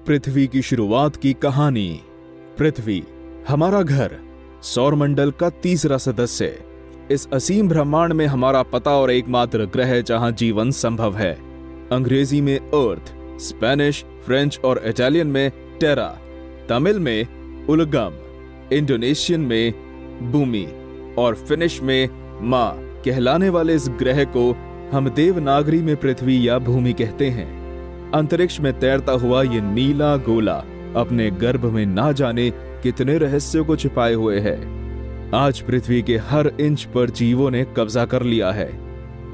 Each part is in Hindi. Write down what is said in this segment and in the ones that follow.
पृथ्वी की शुरुआत की कहानी। पृथ्वी हमारा घर, सौरमंडल का तीसरा सदस्य, इस असीम ब्रह्मांड में हमारा पता और एकमात्र ग्रह जहां जीवन संभव है। अंग्रेजी में अर्थ, स्पेनिश, फ्रेंच और इटालियन में टेरा, तमिल में उलगम, इंडोनेशियन में भूमि और फिनिश में माँ कहलाने वाले इस ग्रह को हम देवनागरी में पृथ्वी या भूमि कहते हैं। अंतरिक्ष में तैरता हुआ ये नीला गोला अपने गर्भ में ना जाने कितने रहस्यों को छिपाए हुए है। आज पृथ्वी के हर इंच पर जीवों ने कब्जा कर लिया है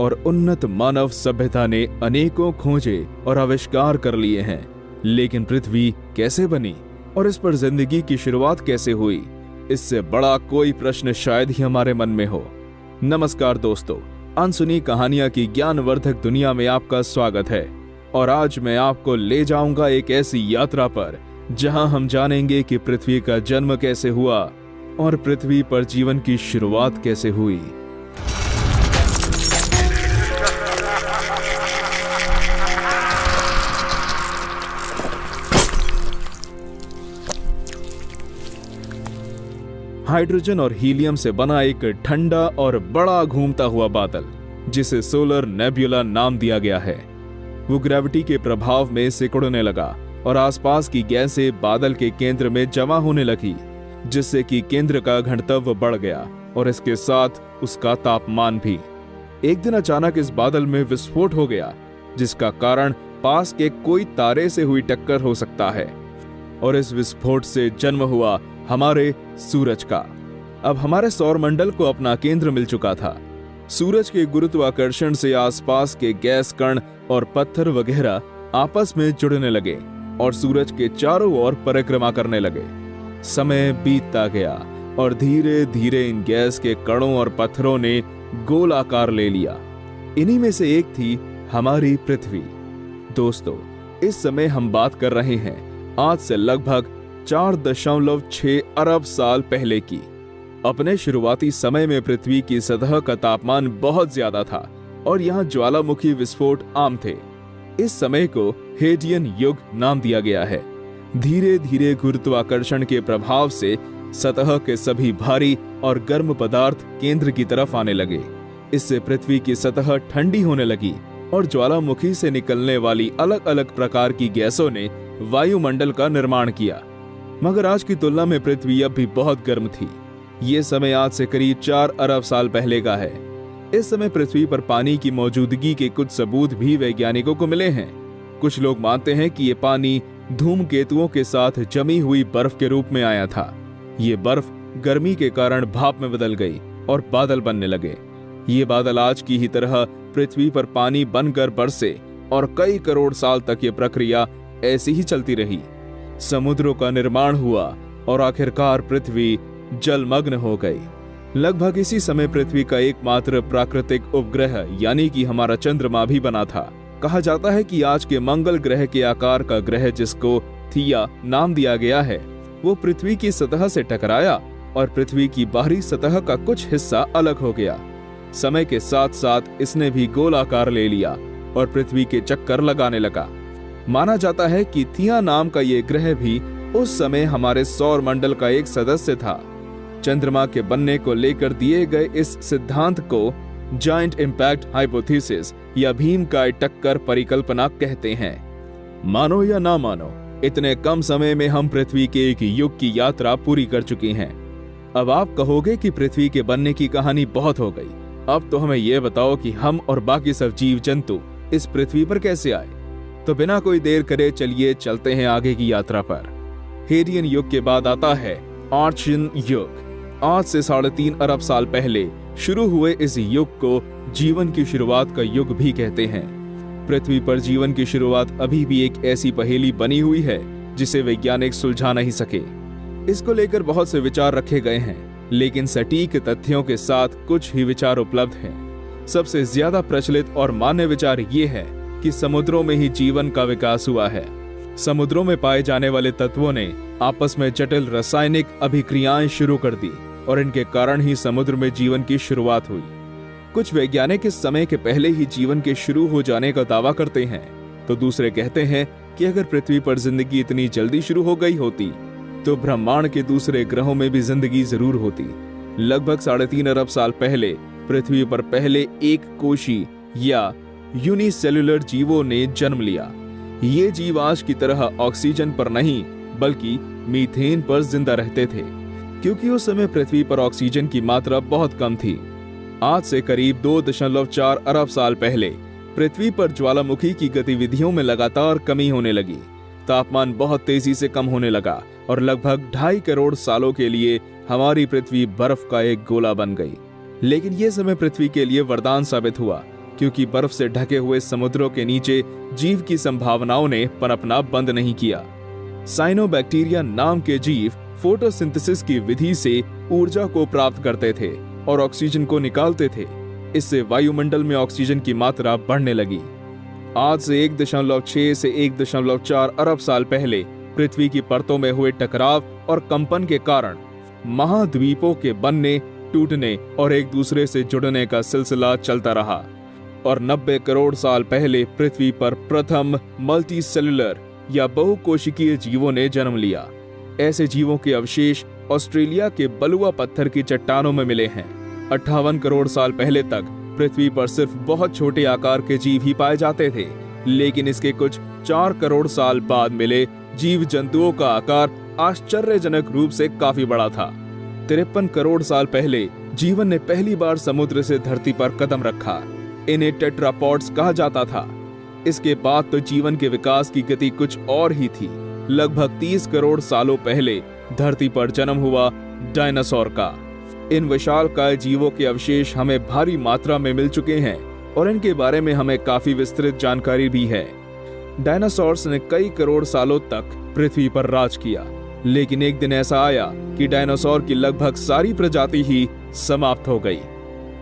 और उन्नत मानव सभ्यता ने अनेकों खोजे और आविष्कार कर लिए हैं। लेकिन पृथ्वी कैसे बनी और इस पर जिंदगी की शुरुआत कैसे हुई, इससे बड़ा कोई प्रश्न शायद ही हमारे मन में हो। नमस्कार दोस्तों, अनसुनी कहानियां की ज्ञानवर्धक दुनिया में आपका स्वागत है। और आज मैं आपको ले जाऊंगा एक ऐसी यात्रा पर जहां हम जानेंगे कि पृथ्वी का जन्म कैसे हुआ और पृथ्वी पर जीवन की शुरुआत कैसे हुई। हाइड्रोजन और हीलियम से बना एक ठंडा और बड़ा घूमता हुआ बादल, जिसे सोलर नेब्यूला नाम दिया गया है, वो ग्रेविटी के प्रभाव में सिकुड़ने लगा और आसपास की गैसें बादल के केंद्र में जमा होने लगी, जिससे कि केंद्र का घनत्व बढ़ गया और इसके साथ उसका तापमान भी। एक दिन अचानक इस बादल में विस्फोट हो गया, जिसका कारण पास के कोई तारे से हुई टक्कर हो सकता है। और इस विस्फोट से जन्म हुआ हमारे सूरज का। अब हमारे सौरमंडल को अपना केंद्र मिल चुका था। सूरज के गुरुत्वाकर्षण से आसपास के गैस कण और पत्थर वगैरह आपस में जुड़ने लगे और सूरज के चारों ओर परिक्रमा करने लगे। समय बीतता गया और धीरे धीरे इन गैस के कणों और पत्थरों ने गोल आकार ले लिया। इन्हीं में से एक थी हमारी पृथ्वी। दोस्तों, इस समय हम बात कर रहे हैं आज से लगभग 4.6 अरब साल पहले की। अपने शुरुआती समय में पृथ्वी की सतह का तापमान बहुत ज्यादा था और यहाँ ज्वालामुखी विस्फोट आम थे। इस समय को हेडियन युग नाम दिया गया है। धीरे धीरे गुरुत्वाकर्षण के प्रभाव से सतह के सभी भारी और गर्म पदार्थ केंद्र की तरफ आने लगे। इससे पृथ्वी की सतह ठंडी होने लगी और ज्वालामुखी से निकलने वाली अलग अलग प्रकार की गैसों ने वायुमंडल का निर्माण किया। मगर आज की तुलना में पृथ्वी अब भी बहुत गर्म थी। ये समय आज से करीब 4 अरब साल पहले का है। इस समय पृथ्वी पर पानी की मौजूदगी के कुछ सबूत भी वैज्ञानिकों को मिले हैं। कुछ लोग मानते हैं कि ये पानी धूमकेतुओं के साथ जमी हुई बर्फ के रूप में आया था। ये बर्फ गर्मी के कारण भाप में बदल गई और बादल बनने लगे। ये बादल आज की ही तरह पृथ्वी पर पानी बनकर बरसे और कई करोड़ साल तक ये प्रक्रिया ऐसी ही चलती रही। समुद्रों का निर्माण हुआ और आखिरकार पृथ्वी जलमग्न हो गई। लगभग इसी समय पृथ्वी का एकमात्र प्राकृतिक उपग्रह यानी कि हमारा चंद्रमा भी बना था। कहा जाता है कि आज के मंगल ग्रह के आकार का ग्रह, जिसको थिया नाम दिया गया है, वो पृथ्वी की सतह से टकराया और पृथ्वी की बाहरी सतह का कुछ हिस्सा अलग हो गया। समय के साथ साथ इसने भी गोल आकार ले लिया और पृथ्वी के चक्कर लगाने लगा। माना जाता है कि थिया नाम का ये ग्रह भी उस समय हमारे सौर मंडल का एक सदस्य था। चंद्रमा के बनने को लेकर दिए गए इस सिद्धांत को जायंट इंपैक्ट हाइपोथेसिस या भीमकाय टक्कर परिकल्पना कहते हैं। मानो या ना मानो, इतने कम समय में हम पृथ्वी के एक युग की यात्रा पूरी कर चुके हैं। अब आप कहोगे कि पृथ्वी के बनने की कहानी बहुत हो गई, अब तो हमें यह बताओ कि हम और बाकी सब जीव जंतु इस पृथ्वी पर कैसे आए। तो बिना कोई देर करे चलिए चलते हैं आगे की यात्रा पर। हेडियन युग के बाद आता है आर्चियन युग। आज से 3.5 अरब साल पहले शुरू हुए इस युग को जीवन की शुरुआत का युग भी कहते हैं। पृथ्वी पर जीवन की शुरुआत अभी भी एक ऐसी पहेली बनी हुई है जिसे वैज्ञानिक सुलझा नहीं सके। इसको लेकर बहुत से विचार रखे गए हैं, लेकिन सटीक तथ्यों के साथ कुछ ही विचार उपलब्ध हैं। सबसे ज्यादा प्रचलित और मान्य विचार ये है कि समुद्रों में ही जीवन का विकास हुआ है। समुद्रों में पाए जाने वाले तत्वों ने आपस में जटिल रासायनिक अभिक्रियाएं शुरू कर दी और इनके कारण ही समुद्र में जीवन की शुरुआत हुई। कुछ वैज्ञानिक इस समय के पहले ही जीवन के शुरू हो जाने का दावा करते हैं, तो दूसरे कहते हैं कि अगर पृथ्वी पर जिंदगी इतनी जल्दी शुरू हो गई होती तो ब्रह्मांड के दूसरे ग्रहों में भी जिंदगी जरूर होती। लगभग 3.5 अरब साल पहले पृथ्वी पर पहले एक कोशी या यूनिसेल्युलर जीवों ने जन्म लिया। ये जीव आज की तरह ऑक्सीजन पर नहीं बल्कि मीथेन पर जिंदा रहते थे, क्योंकि उस समय पृथ्वी पर ऑक्सीजन की मात्रा बहुत कम थी। आज से करीब 2.4 अरब साल पहले पृथ्वी पर ज्वालामुखी की गतिविधियों में लगातार कमी होने लगी। तापमान बहुत तेजी से कम होने लगा और लगभग 2.5 करोड़ सालों के लिए हमारी पृथ्वी बर्फ का एक गोला बन गई। लेकिन यह समय पृथ्वी के लिए वरदान साबित हुआ, क्योंकि बर्फ से ढके हुए समुद्रों के नीचे जीव की संभावनाओं ने पनपना बंद नहीं किया। साइनोबैक्टीरिया नाम के जीव फोटोसिंथेसिस की विधि से ऊर्जा को प्राप्त करते थे और ऑक्सीजन को निकालते थे। इससे वायुमंडल में ऑक्सीजन की मात्रा बढ़ने लगी। आज से 1.6 से 1.4 अरब साल पहले पृथ्वी की परतों में हुए टकराव और कंपन के कारण महाद्वीपों के बनने, टूटने और एक दूसरे से जुड़ने का सिलसिला चलता रहा और 90 करोड़ साल पहले पृथ्वी पर प्रथम मल्टीसेल्युलर या बहुकोशिकीय जीवों ने जन्म लिया। ऐसे जीवों के अवशेष ऑस्ट्रेलिया के बलुआ पत्थर की चट्टानों में मिले हैं। 58 करोड़ साल पहले तक पृथ्वी पर सिर्फ बहुत छोटे आकार के जीव ही पाए जाते थे, लेकिन इसके कुछ 4 करोड़ साल बाद मिले जीव जंतुओं का आकार आश्चर्यजनक रूप से काफी बड़ा था। 53 करोड़ साल पहले जीवन ने पहली बार समुद्र से धरती पर कदम रखा। इन्हें टेट्रापॉड्स कहा जाता था। इसके बाद तो जीवन के विकास की गति कुछ और ही थी। लगभग 30 करोड़ सालों पहले धरती पर जन्म हुआ डायनासोर का। इन विशालकाय जीवों के अवशेष हमें भारी मात्रा में मिल चुके हैं और इनके बारे में हमें काफी विस्तृत जानकारी भी है। डायनासोर्स ने कई करोड़ सालों तक पृथ्वी पर राज किया, लेकिन एक दिन ऐसा आया कि डायनासोर की लगभग सारी प्रजाति ही समाप्त हो गई।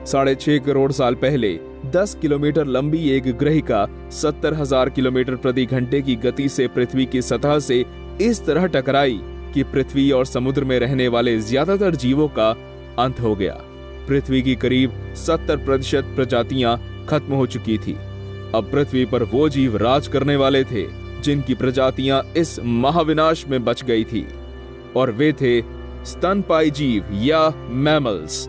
6.5 करोड़ साल पहले 10 किलोमीटर लंबी एक ग्रहिका 70,000 किलोमीटर प्रति घंटे की गति से पृथ्वी की सतह से इस तरह टकराई कि पृथ्वी और समुद्र में रहने वाले ज्यादातर जीवों का अंत हो गया। पृथ्वी की करीब 70% प्रजातियां खत्म हो चुकी थी। अब पृथ्वी पर वो जीव राज करने वाले थे जिनकी प्रजातियां इस महाविनाश में बच गई थी, और वे थे स्तनपायी जीव या मैमल्स।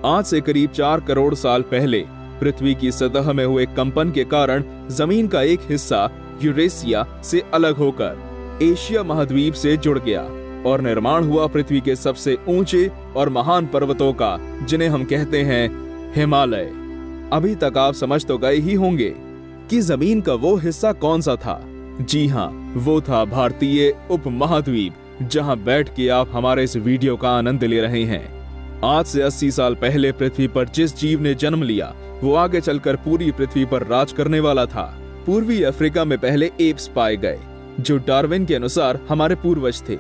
आज से करीब 4 करोड़ साल पहले पृथ्वी की सतह में हुए कंपन के कारण जमीन का एक हिस्सा यूरेशिया से अलग होकर एशिया महाद्वीप से जुड़ गया और निर्माण हुआ पृथ्वी के सबसे ऊंचे और महान पर्वतों का, जिन्हें हम कहते हैं हिमालय। अभी तक आप समझ तो गए ही होंगे कि जमीन का वो हिस्सा कौन सा था। जी हाँ, वो था भारतीय उपमहाद्वीप, जहां बैठ के आप हमारे इस वीडियो का आनंद ले रहे हैं। आज से 80 साल पहले पृथ्वी पर जिस जीव ने जन्म लिया वो आगे चलकर पूरी पृथ्वी पर राज करने वाला था। पूर्वी अफ्रीका में पहले एप्स पाए गए, जो डार्विन के अनुसार हमारे पूर्वज थे।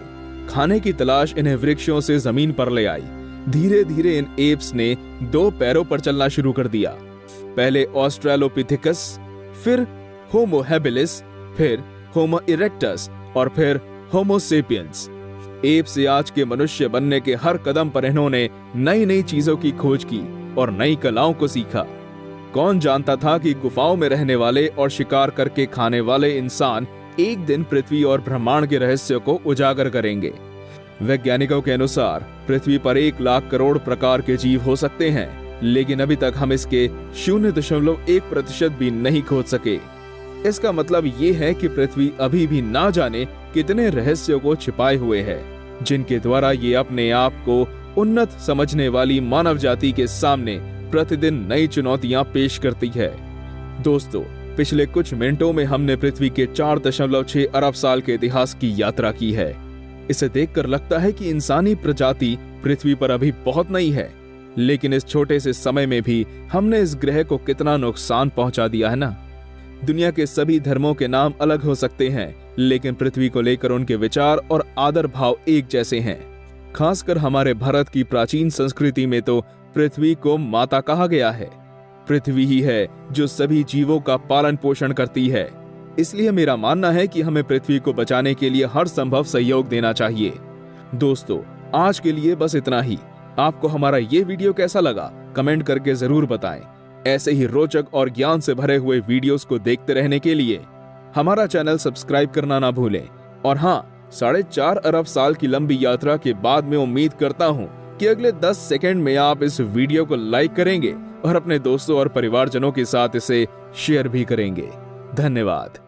खाने की तलाश इन्हें वृक्षों से जमीन पर ले आई। धीरे धीरे इन एप्स ने 2 पैरों पर चलना शुरू कर दिया। पहले ऑस्ट्रेलोपिथेकस, फिर होमो हैबिलिस, फिर होमो इरेक्टस और फिर होमो सेपियंस। एप से आज के मनुष्य बनने के हर कदम पर इन्होंने नई नई चीजों की खोज की और नई कलाओं को सीखा। कौन जानता था कि गुफाओं में रहने वाले और शिकार करके खाने वाले इंसान एक दिन पृथ्वी और ब्रह्मांड के रहस्य को उजागर करेंगे। वैज्ञानिकों के अनुसार पृथ्वी पर 1 लाख करोड़ प्रकार के जीव हो सकते हैं, लेकिन अभी तक हम इसके 0.1% भी नहीं खोज सके। इसका मतलब ये है कि पृथ्वी अभी भी ना जाने कितने रहस्यों को छिपाए हुए है, जिनके द्वारा ये अपने आप को उन्नत समझने वाली मानव जाति के सामने प्रतिदिन नई चुनौतियां पेश करती है। दोस्तों, पिछले कुछ मिनटों में हमने पृथ्वी के 4.6 अरब साल के इतिहास की यात्रा की है। इसे देखकर लगता है कि इंसानी प्रजाति पृथ्वी पर अभी बहुत नई है, लेकिन इस छोटे से समय में भी हमने इस ग्रह को कितना नुकसान पहुंचा दिया है ना। दुनिया के सभी धर्मों के नाम अलग हो सकते हैं, लेकिन पृथ्वी को लेकर उनके विचार और आदर भाव एक जैसे हैं। खासकर हमारे भारत की प्राचीन संस्कृति में तो पृथ्वी को माता कहा गया है। पृथ्वी ही है जो सभी जीवों का पालन पोषण करती है। इसलिए मेरा मानना है कि हमें पृथ्वी को बचाने के लिए हर संभव सहयोग देना चाहिए। दोस्तों, आज के लिए बस इतना ही। आपको हमारा ये वीडियो कैसा लगा कमेंट करके जरूर बताएं। ऐसे ही रोचक और ज्ञान से भरे हुए वीडियोस को देखते रहने के लिए हमारा चैनल सब्सक्राइब करना ना भूलें। और हाँ, 4.5 अरब साल की लंबी यात्रा के बाद मैं उम्मीद करता हूँ कि अगले 10 सेकंड में आप इस वीडियो को लाइक करेंगे और अपने दोस्तों और परिवारजनों के साथ इसे शेयर भी करेंगे। धन्यवाद।